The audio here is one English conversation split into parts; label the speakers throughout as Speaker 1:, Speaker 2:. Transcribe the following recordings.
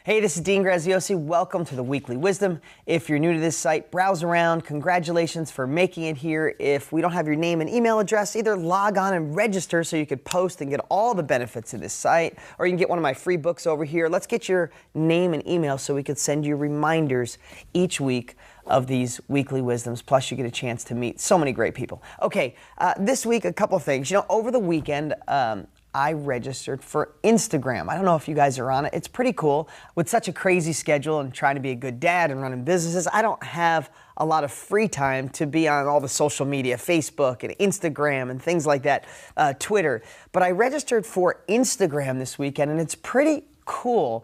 Speaker 1: Hey, this is Dean Graziosi. Welcome to the Weekly Wisdom. If you're new to this site, browse around. Congratulations for making it here. If we don't have your name and email address, either log on and register so you could post and get all the benefits of this site, or you can get one of my free books over here. Let's get your name and email so we could send you reminders each week of these weekly wisdoms, plus you get a chance to meet so many great people. Okay, this week, a couple of things. Over the weekend, I registered for Instagram. I don't know if you guys are on it. It's pretty cool. With such a crazy schedule and trying to be a good dad and running businesses, I don't have a lot of free time to be on all the social media, Facebook and Instagram and things like that, Twitter. But I registered for Instagram this weekend, and it's pretty cool.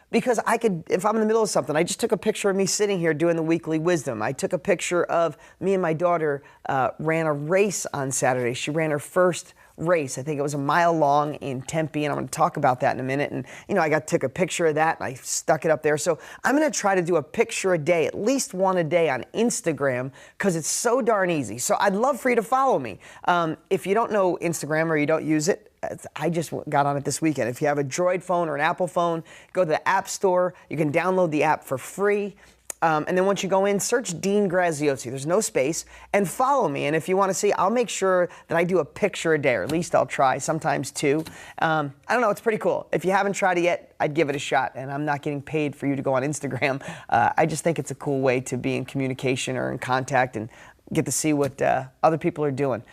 Speaker 1: Because I could, if I'm in the middle of something, I just took a picture of me sitting here doing the weekly wisdom. I took a picture of me and my daughter ran a race on Saturday. She ran her first race. I think it was a mile long in Tempe, and I'm going to talk about that in a minute. And, I took a picture of that, and I stuck it up there. So I'm going to try to do a picture a day, at least one a day on Instagram, because it's so darn easy. So I'd love for you to follow me. If you don't know Instagram or you don't use it, I just got on it this weekend. If you have a Droid phone or an Apple phone, go to the App Store. You can download the app for free. And then once you go in, search Dean Graziosi. There's no space. And follow me. And if you want to see, I'll make sure that I do a picture a day, or at least I'll try, sometimes two. I don't know. It's pretty cool. If you haven't tried it yet, I'd give it a shot. And I'm not getting paid for you to go on Instagram. I just think it's a cool way to be in communication or in contact and get to see what other people are doing.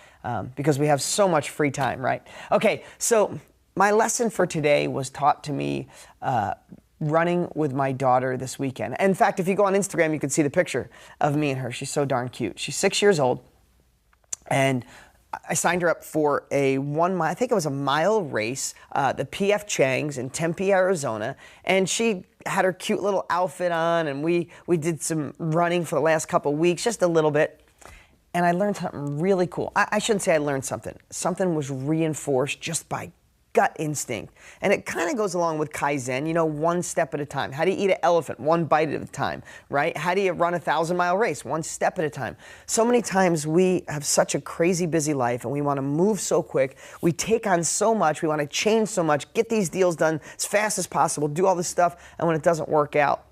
Speaker 1: Because we have so much free time, right? Okay, so my lesson for today was taught to me running with my daughter this weekend. In fact, if you go on Instagram, you can see the picture of me and her. She's so darn cute. She's 6 years old, and I signed her up for a 1 mile, I think it was a mile race, the PF Chang's in Tempe, Arizona, and she had her cute little outfit on, and we did some running for the last couple of weeks, just a little bit. And I learned something really cool. I shouldn't say I learned something. Something was reinforced just by gut instinct. And it kind of goes along with Kaizen, one step at a time. How do you eat an elephant? One bite at a time, right? How do you run a 1,000-mile race? One step at a time. So many times we have such a crazy busy life and we want to move so quick. We take on so much. We want to change so much, get these deals done as fast as possible, do all this stuff. And when it doesn't work out,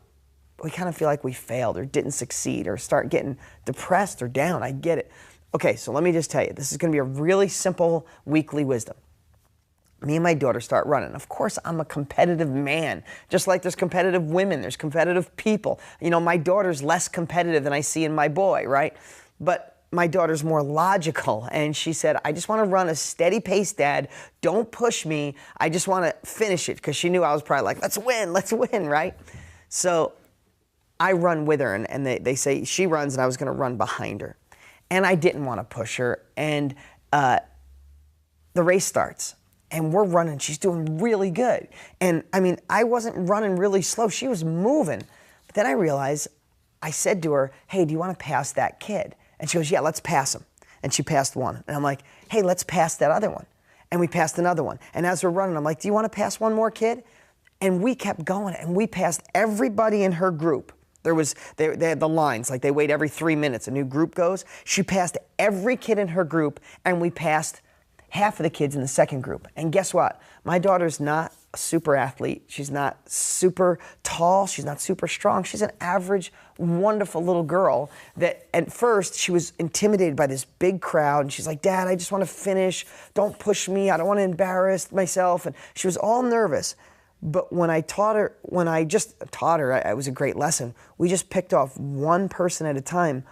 Speaker 1: we kind of feel like we failed or didn't succeed or start getting depressed or down. I get it. Okay, so let me just tell you, this is going to be a really simple weekly wisdom. Me and my daughter start running. Of course, I'm a competitive man. Just like there's competitive women, there's competitive people. My daughter's less competitive than I see in my boy, right? But my daughter's more logical, and she said, I just want to run a steady pace, Dad. Don't push me. I just want to finish it, because she knew I was probably like, let's win, right? So I run with her, and they say she runs, and I was going to run behind her. And I didn't want to push her, and the race starts. And we're running. She's doing really good. And I wasn't running really slow. She was moving. But then I realized, I said to her, hey, do you want to pass that kid? And she goes, yeah, let's pass him. And she passed one. And I'm like, hey, let's pass that other one. And we passed another one. And as we're running, I'm like, do you want to pass one more kid? And we kept going. And we passed everybody in her group. They had the lines, like they wait every 3 minutes. A new group goes. She passed every kid in her group, and we passed half of the kids in the second group. And guess what? My daughter's not a super athlete. She's not super tall. She's not super strong. She's an average, wonderful little girl that at first she was intimidated by this big crowd. And she's like, Dad, I just want to finish. Don't push me. I don't want to embarrass myself. And she was all nervous. But when I just taught her, it was a great lesson. We just picked off one person at a time.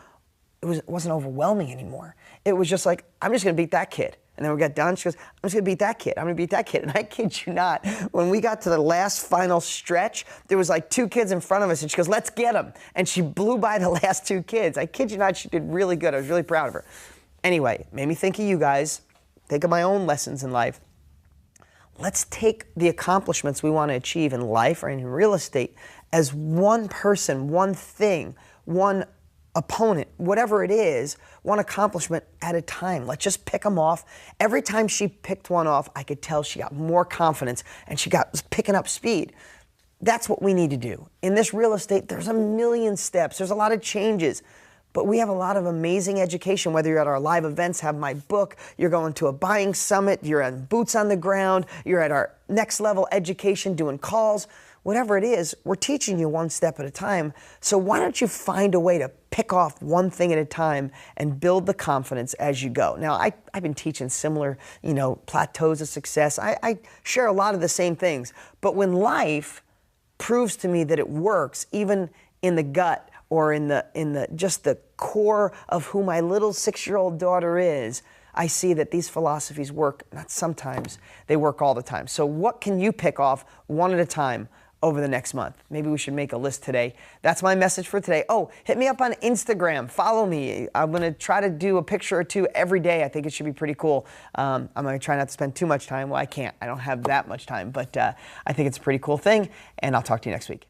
Speaker 1: It wasn't overwhelming anymore. It was just like, I'm just going to beat that kid. And then we got done, she goes, I'm just going to beat that kid. I'm going to beat that kid. And I kid you not, when we got to the last final stretch, there was like 2 kids in front of us, and she goes, let's get them. And she blew by the last 2 kids. I kid you not, she did really good. I was really proud of her. Anyway, it made me think of you guys, think of my own lessons in life. Let's take the accomplishments we want to achieve in life or in real estate as one person, one thing, one opponent, whatever it is, one accomplishment at a time. Let's just pick them off. Every time she picked one off, I could tell she got more confidence and she was picking up speed. That's what we need to do. In this real estate, there's a million steps. There's a lot of changes. but we have a lot of amazing education, whether you're at our live events, have my book, you're going to a buying summit, you're at boots on the ground, you're at our next level education doing calls. Whatever it is, we're teaching you one step at a time. So why don't you find a way to pick off one thing at a time and build the confidence as you go? Now, I've been teaching similar, plateaus of success. I share a lot of the same things. But when life proves to me that it works, even in the gut or in the just the core of who my little 6-year-old daughter is, I see that these philosophies work, not sometimes, they work all the time. So what can you pick off one at a time over the next month? Maybe we should make a list today. That's my message for today. Oh, hit me up on Instagram. Follow me. I'm going to try to do a picture or two every day. I think it should be pretty cool. I'm going to try not to spend too much time. Well, I can't. I don't have that much time, but I think it's a pretty cool thing, and I'll talk to you next week.